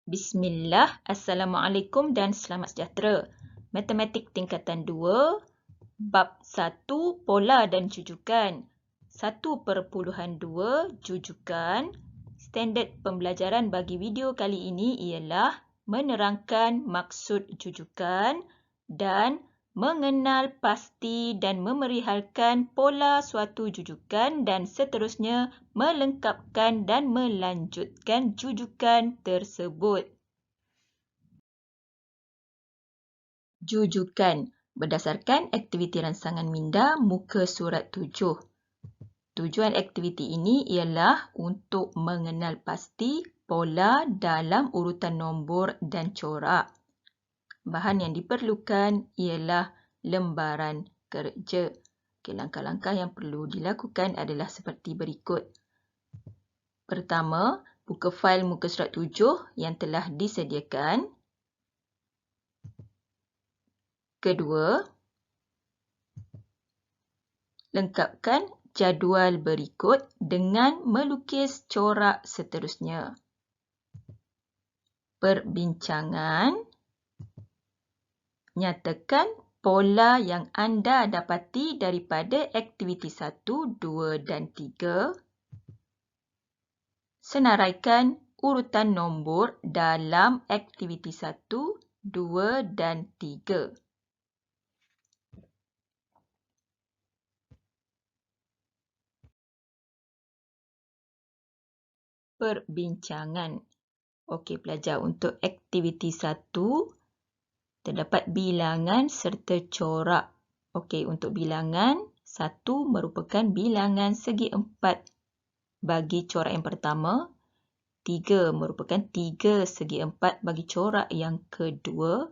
Bismillah, Assalamualaikum dan selamat sejahtera. Matematik tingkatan 2, bab 1, pola dan jujukan. 1/2 jujukan. Standard pembelajaran bagi video kali ini ialah menerangkan maksud jujukan dan mengenal pasti dan memerihalkan pola suatu jujukan dan seterusnya melengkapkan dan melanjutkan jujukan tersebut. Jujukan berdasarkan aktiviti rangsangan minda muka surat 7. Tujuan aktiviti ini ialah untuk mengenal pasti pola dalam urutan nombor dan corak. Bahan yang diperlukan ialah lembaran kerja. Langkah-langkah yang perlu dilakukan adalah seperti berikut. Pertama, buka fail muka surat 7 yang telah disediakan. Kedua, lengkapkan jadual berikut dengan melukis corak seterusnya. Perbincangan. Nyatakan pola yang anda dapati daripada aktiviti 1, 2 dan 3. Senaraikan urutan nombor dalam aktiviti 1, 2 dan 3. Perbincangan. Okey pelajar, untuk aktiviti 1 terdapat bilangan serta corak. Okey, untuk bilangan 1 merupakan bilangan segi 4 bagi corak yang pertama. 3 merupakan 3 segi 4 bagi corak yang kedua.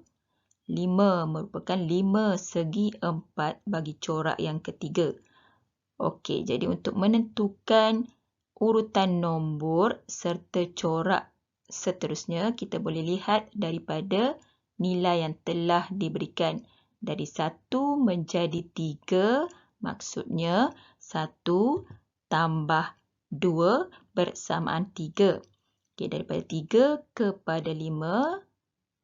5 merupakan 5 segi 4 bagi corak yang ketiga. Okey, jadi untuk menentukan urutan nombor serta corak seterusnya, kita boleh lihat daripada nilai yang telah diberikan. Dari 1 menjadi 3, maksudnya 1 tambah 2 bersamaan 3. Okey, daripada 3 kepada 5,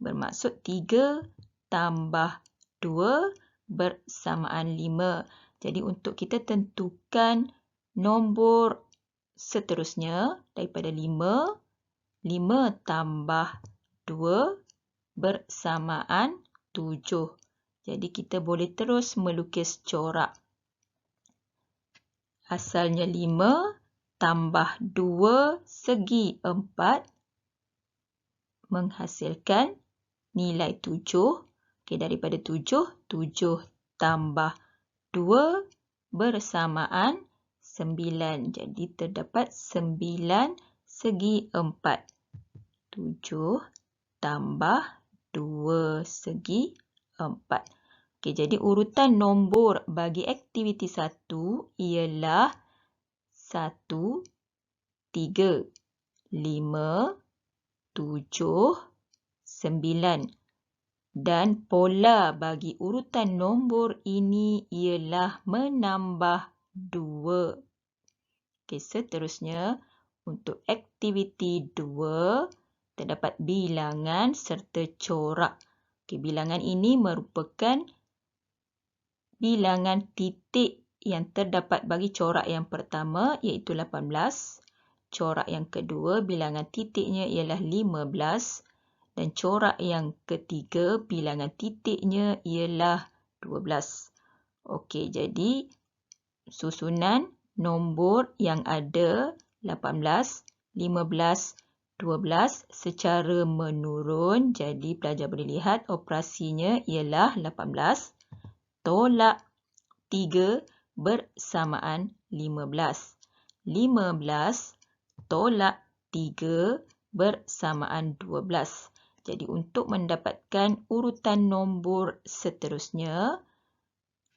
bermaksud 3 tambah 2 bersamaan 5. Jadi untuk kita tentukan nombor seterusnya daripada 5, 5 tambah 2 bersamaan 7. Jadi kita boleh terus melukis corak. Asalnya 5 tambah 2 segi 4 menghasilkan nilai 7. Okey, daripada 7, 7 tambah 2 bersamaan 9. Jadi terdapat 9 segi 4. 7 tambah 2 segi 4. Okey, jadi urutan nombor bagi aktiviti 1 ialah 1, 3, 5, 7, 9. Dan pola bagi urutan nombor ini ialah menambah 2. Okey, seterusnya untuk aktiviti 2 terdapat bilangan serta corak. Okey, bilangan ini merupakan bilangan titik yang terdapat bagi corak yang pertama iaitu 18. Corak yang kedua bilangan titiknya ialah 15. Dan corak yang ketiga bilangan titiknya ialah 12. Okey, jadi susunan nombor yang ada 18, 15, 12 secara menurun. Jadi pelajar boleh lihat operasinya ialah 18 tolak 3 bersamaan 15. 15 tolak 3 bersamaan 12. Jadi untuk mendapatkan urutan nombor seterusnya,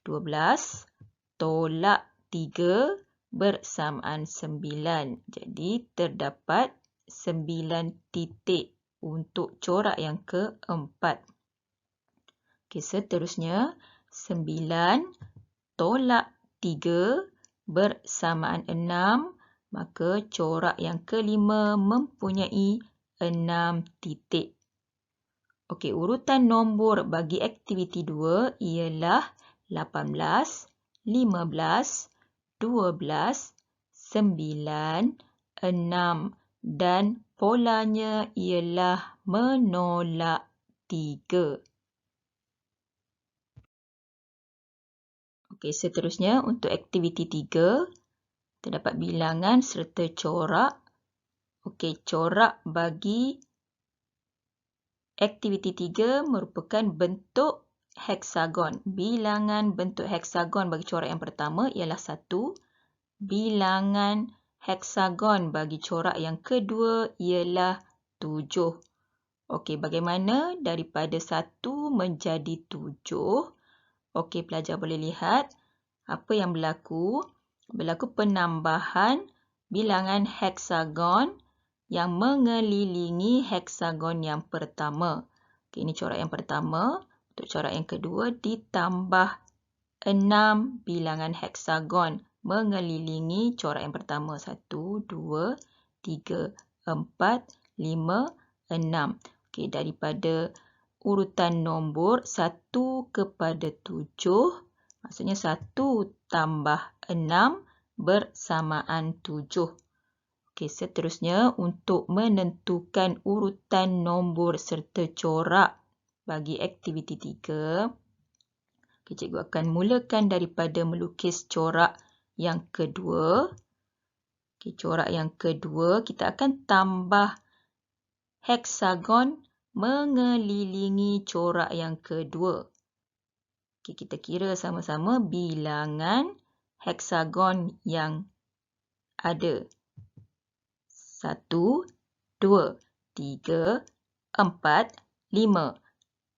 12 tolak 3 bersamaan 9. Jadi terdapat 9 titik untuk corak yang keempat. Okey, seterusnya 9 tolak 3 bersamaan 6. Maka corak yang kelima mempunyai 6 titik. Okey, urutan nombor bagi aktiviti 2 ialah 18, 15, 12, 9, 6 dan polanya ialah menolak 3. Okey, seterusnya untuk aktiviti 3, terdapat bilangan serta corak. Okey, corak bagi aktiviti 3 merupakan bentuk heksagon. Bilangan bentuk heksagon bagi corak yang pertama ialah 1. Bilangan heksagon bagi corak yang kedua ialah 7. Okey, bagaimana daripada 1 menjadi 7? Okey, pelajar boleh lihat apa yang berlaku. Berlaku penambahan bilangan heksagon yang mengelilingi heksagon yang pertama. Okey, ini corak yang pertama. Untuk corak yang kedua ditambah 6 bilangan heksagon mengelilingi corak yang pertama. 1, 2, 3, 4, 5, 6. Okey, daripada urutan nombor 1 kepada 7, maksudnya 1 tambah 6 bersamaan 7. Okey, seterusnya untuk menentukan urutan nombor serta corak bagi aktiviti 3, cikgu akan mulakan daripada melukis corak yang kedua. Okey, corak yang kedua kita akan tambah heksagon mengelilingi corak yang kedua. Okey, kita kira sama-sama bilangan heksagon yang ada. 1, 2, 3, 4, 5,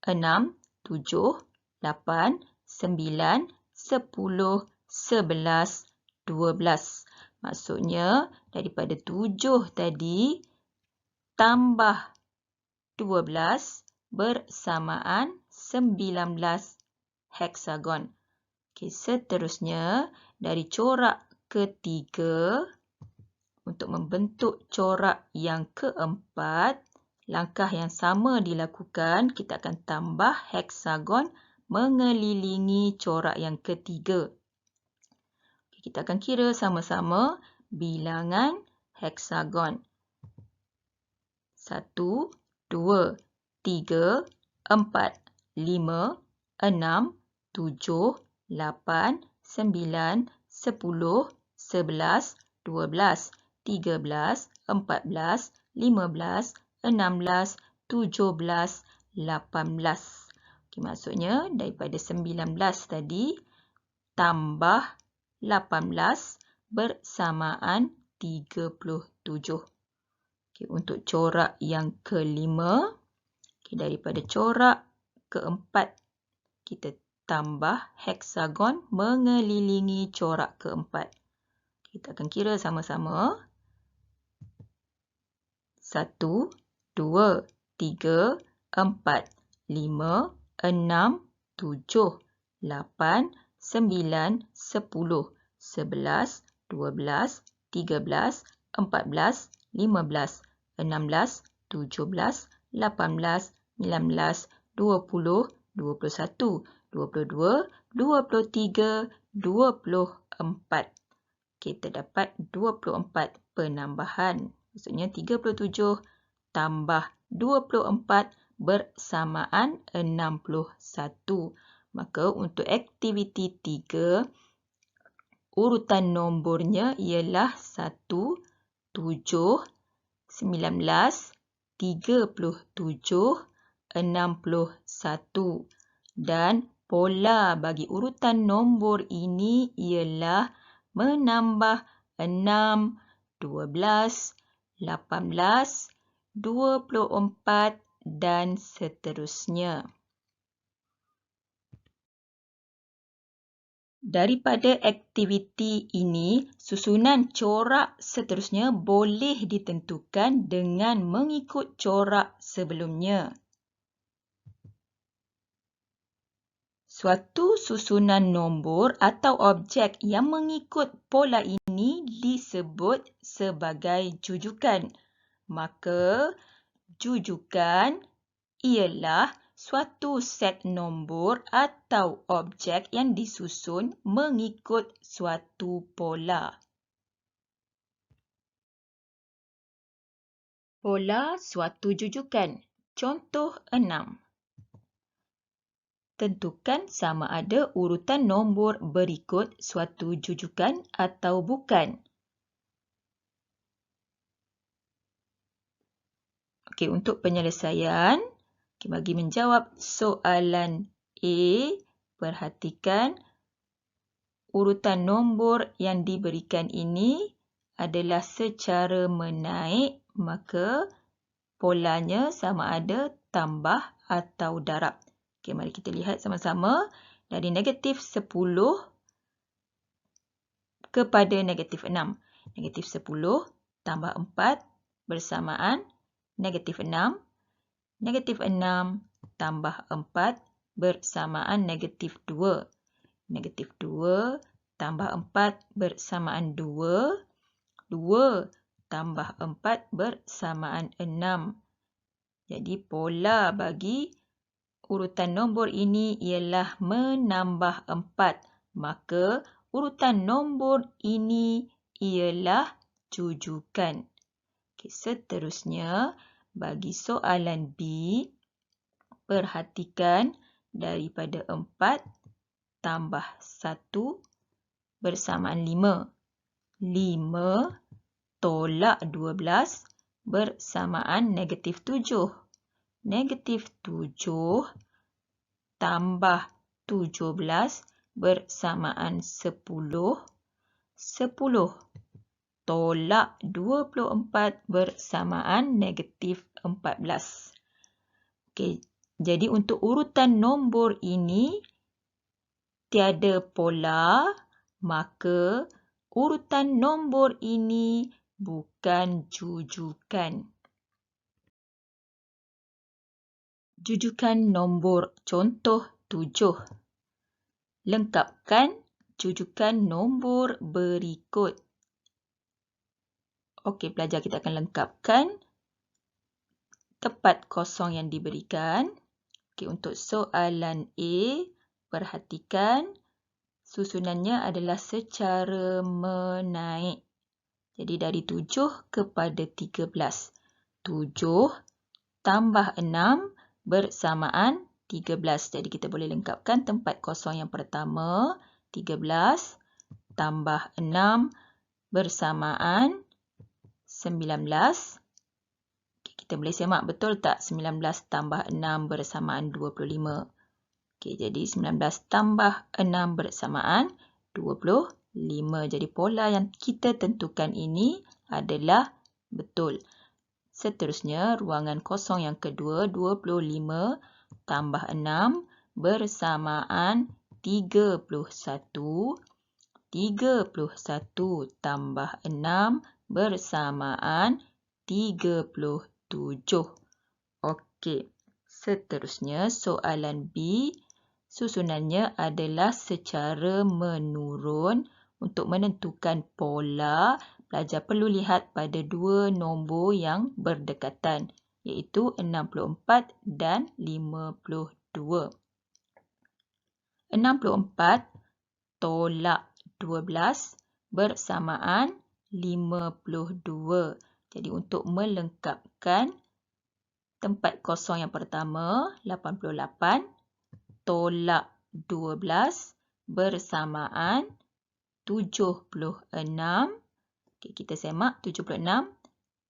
6, 7, 8, 9, 10, 11, 12. Maksudnya daripada 7 tadi tambah 12 bersamaan 19 heksagon. Okey, seterusnya dari corak ketiga untuk membentuk corak yang keempat, langkah yang sama dilakukan. Kita akan tambah heksagon mengelilingi corak yang ketiga. Kita akan kira sama-sama bilangan heksagon. 1, 2, 3, 4, 5, 6, 7, 8, 9, 10, 11, 12, 13, 14, 15, 16, 17, 18. Okey, maksudnya daripada 19 tadi tambah 18 bersamaan 37. Okey, untuk corak yang kelima, okey, daripada corak keempat kita tambah heksagon mengelilingi corak keempat. Kita akan kira sama-sama. 1, 2, 3, 4, 5, 6, 7, 8, 9, 10, 11, 12, 13, 14, 15, 16, 17, 18, 19, 20, 21, 22, 23, 24. Kita dapat 24 penambahan. Maksudnya 37 tambah 24 bersamaan 61. Maka untuk aktiviti 3, urutan nombornya ialah 1, 7, 19, 37, 61. Dan pola bagi urutan nombor ini ialah menambah 6, 12, 18, 24 dan seterusnya. Daripada aktiviti ini, susunan corak seterusnya boleh ditentukan dengan mengikut corak sebelumnya. Suatu susunan nombor atau objek yang mengikut pola ini disebut sebagai jujukan. Maka, Jujukan ialah suatu set nombor atau objek yang disusun mengikut suatu pola. Pola suatu jujukan. Contoh 6. Tentukan sama ada urutan nombor berikut suatu jujukan atau bukan. Okey, untuk penyelesaian, bagi menjawab soalan A, perhatikan urutan nombor yang diberikan ini adalah secara menaik, maka polanya sama ada tambah atau darab. Okey, mari kita lihat sama-sama. Dari negatif 10 kepada negatif 6. Negatif 10 tambah 4 bersamaan negatif 6. Negatif 6 tambah 4 bersamaan negatif 2. Negatif 2 tambah 4 bersamaan 2. 2 tambah 4 bersamaan 6. Jadi pola bagi urutan nombor ini ialah menambah 4. Maka urutan nombor ini ialah jujukan. Okey, seterusnya, bagi soalan B, perhatikan daripada 4 tambah 1 bersamaan 5. 5 tolak 12 bersamaan negatif 7. Negatif 7 tambah 17 bersamaan 10. 10 tolak 24 bersamaan negatif 14. Okey, jadi untuk urutan nombor ini tiada pola, maka urutan nombor ini bukan jujukan. Jujukan nombor contoh 7. Lengkapkan jujukan nombor berikut. Okey, pelajar, kita akan lengkapkan tempat kosong yang diberikan. Okey, untuk soalan A, perhatikan susunannya adalah secara menaik. Jadi dari 7 kepada 13. 7 tambah 6 bersamaan 13. Jadi kita boleh lengkapkan tempat kosong yang pertama. 13 tambah 6 bersamaan 19. Okay, kita boleh semak betul tak 19 tambah 6 bersamaan 25. Okay, jadi 19 tambah 6 bersamaan 25. Jadi pola yang kita tentukan ini adalah betul. Seterusnya, ruangan kosong yang kedua, 25 tambah 6 bersamaan 31. 31 tambah 6 bersamaan 37. Okey, seterusnya soalan B. Susunannya adalah secara menurun. Untuk menentukan pola, pelajar perlu lihat pada dua nombor yang berdekatan, iaitu 64 dan 52. 64 tolak 12 bersamaan 52. Jadi untuk melengkapkan tempat kosong yang pertama, 88 tolak 12 bersamaan 76. Okay, kita semak 76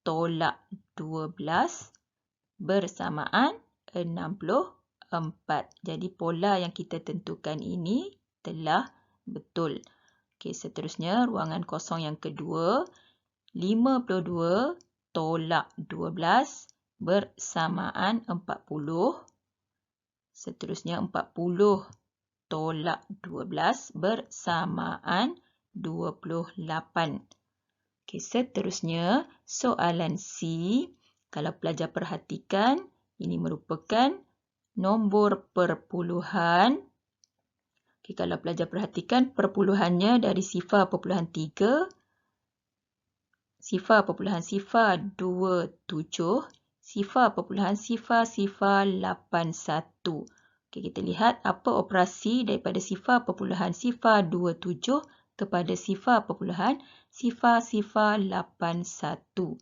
tolak 12 bersamaan 64. Jadi pola yang kita tentukan ini telah betul. Okay, seterusnya ruangan kosong yang kedua, 52 tolak 12 bersamaan 40. Seterusnya 40 tolak 12 bersamaan 28. Okey, seterusnya soalan C. Kalau pelajar perhatikan, ini merupakan nombor perpuluhan. Okey, kalau pelajar perhatikan, perpuluhannya dari sifar perpuluhan 3, sifar perpuluhan sifar 27, 0.0081. Okey, kita lihat apa operasi daripada 0.027 kepada 0.081.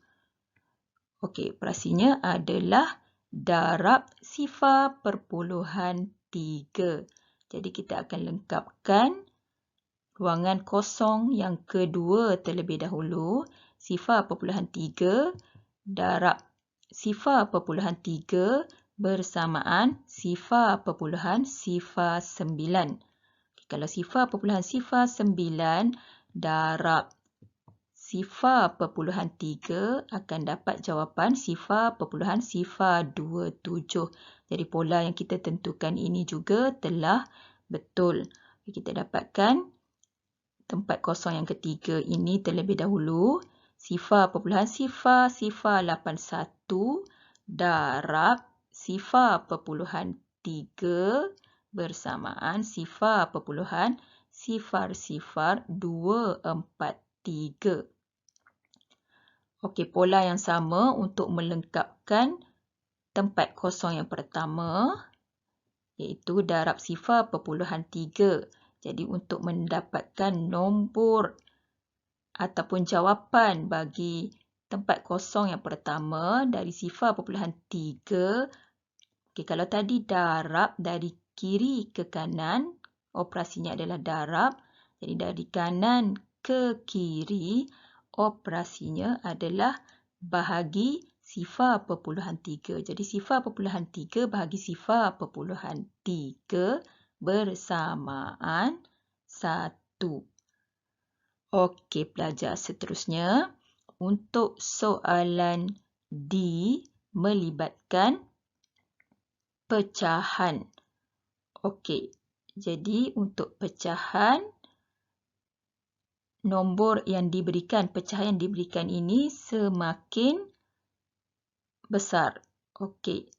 Okey, operasinya adalah darab 0.3. Jadi kita akan lengkapkan ruangan kosong yang kedua terlebih dahulu. 0.3 darab 0.3 bersamaan 0.09. Kalau 0.09 darab 0.3 akan dapat jawapan 0.027. Jadi pola yang kita tentukan ini juga telah betul. Kita dapatkan tempat kosong yang ketiga ini terlebih dahulu. 0.0081 darab 0.3 bersamaan 0.00243. Okey, pola yang sama untuk melengkapkan tempat kosong yang pertama, iaitu darab 0.3. Jadi untuk mendapatkan nombor ataupun jawapan bagi tempat kosong yang pertama dari 0.3, okey, kalau tadi darab dari kiri ke kanan, operasinya adalah darab. Jadi dari kanan ke kiri, operasinya adalah bahagi 0.3. Jadi 0.3 bahagi 0.3 bersamaan 1. Okey, pelajar seterusnya. Untuk soalan D melibatkan pecahan. Okey, jadi untuk pecahan, nombor yang diberikan, pecahan yang diberikan ini semakin besar. Okey,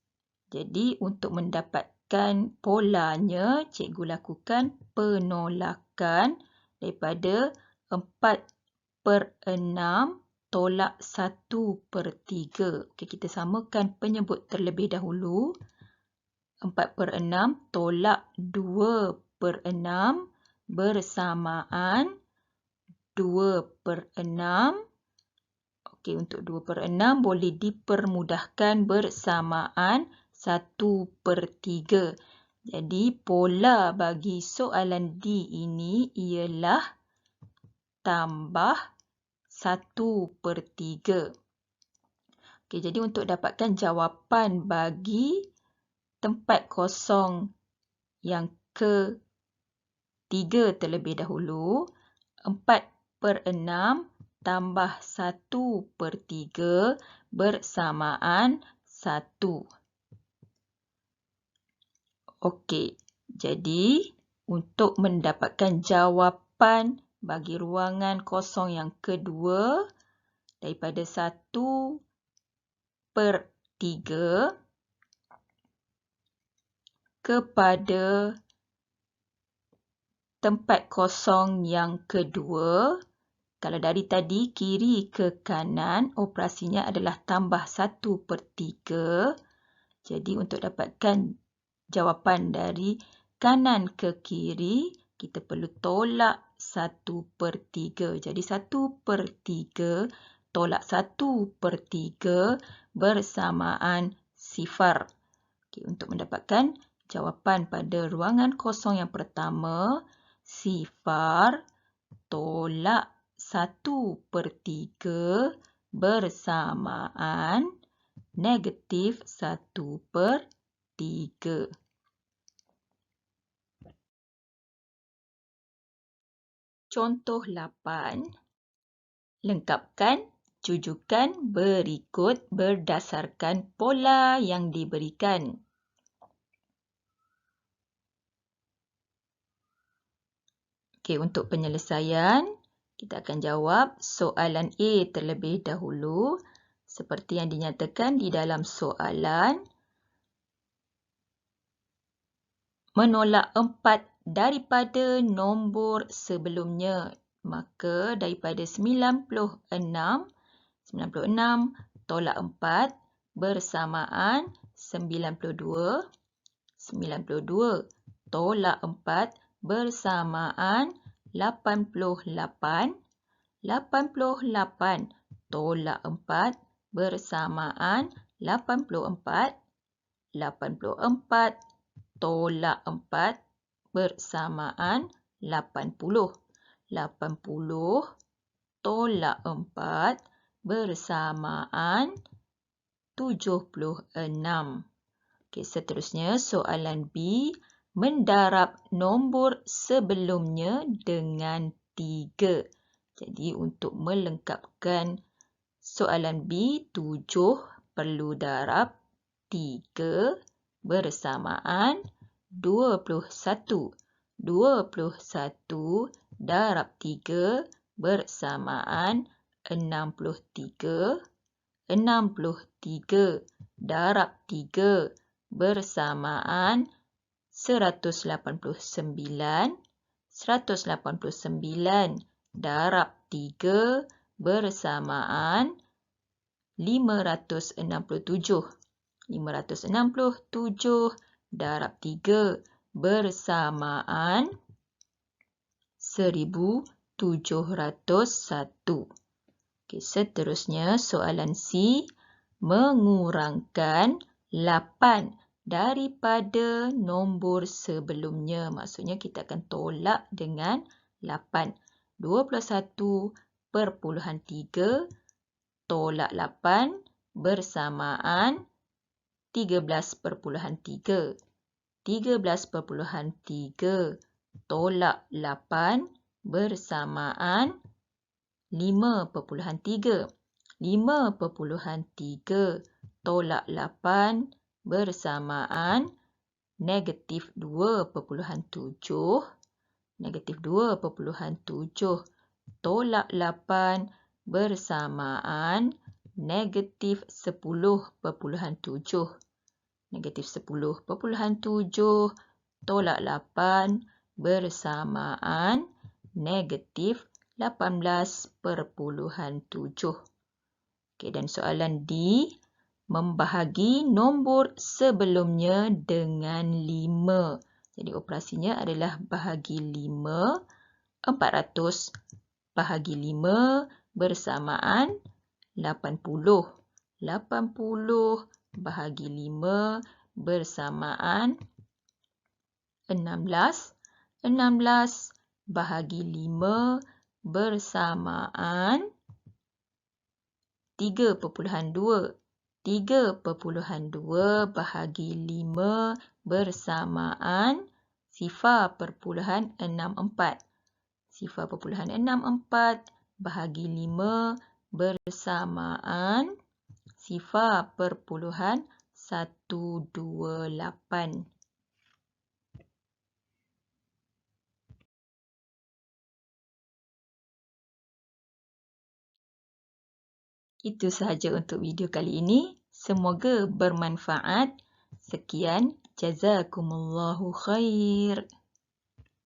jadi untuk mendapatkan polanya, cikgu lakukan penolakan daripada 4/6 tolak 1/3. Okey, kita samakan penyebut terlebih dahulu. 4/6 tolak 2/6 bersamaan 2/6. Okey, untuk 2/6 boleh dipermudahkan bersamaan 1/3. Jadi pola bagi soalan D ini ialah tambah 1/3. Okey, jadi untuk dapatkan jawapan bagi tempat kosong yang ketiga terlebih dahulu, 4/6 tambah 1/3 bersamaan 1. Okey, jadi untuk mendapatkan jawapan bagi ruangan kosong yang kedua daripada 1/3 kepada tempat kosong yang kedua, kalau dari tadi kiri ke kanan, operasinya adalah tambah 1/3. Jadi untuk dapatkan jawapan dari kanan ke kiri, kita perlu tolak 1/3. Jadi 1/3 tolak 1/3 bersamaan 0. Okey, untuk mendapatkan jawapan pada ruangan kosong yang pertama, 0 tolak 1/3 bersamaan negatif 1/3. Contoh 8. Lengkapkan jujukan berikut berdasarkan pola yang diberikan. Okey, untuk penyelesaian, kita akan jawab soalan A terlebih dahulu. Seperti yang dinyatakan di dalam soalan, menolak 4 daripada nombor sebelumnya. Maka daripada 96 tolak 4 bersamaan 92. 92 tolak 4 bersamaan 88. 88 tolak 4 bersamaan 84. 84 tolak 4 bersamaan 80. 80 tolak 4 bersamaan 76. Okey, seterusnya soalan B. Mendarab nombor sebelumnya dengan 3. Jadi untuk melengkapkan soalan B, 7 perlu darab 3 bersamaan 21. 21 darab 3 bersamaan 63. 63 darab 3 bersamaan 189. 189 darab 3 bersamaan 567. 567 darab 3 bersamaan 1701. Okey, seterusnya soalan C. Mengurangkan 8 daripada nombor sebelumnya. Maksudnya kita akan tolak dengan 8. 21/3 tolak 8 bersamaan 13/3. 13/3 tolak 8 bersamaan 5/3. 5/3 tolak 8 bersamaan negatif 2/7. Negatif 2/7 tolak 8 bersamaan negatif 10/7. Negatif 10/7 tolak 8 bersamaan negatif 18/7. Okey, dan soalan D. Membahagi nombor sebelumnya dengan 5. Jadi operasinya adalah bahagi 5. 400 bahagi 5 bersamaan 80. 80 bahagi 5 bersamaan 16. 16 bahagi 5 bersamaan 3/2. 3/2 bahagi 5 bersamaan 0.64. 0.64 bahagi 5 bersamaan 0.128. Itu sahaja untuk video kali ini. Semoga bermanfaat. Sekian. Jazakumullahu khair.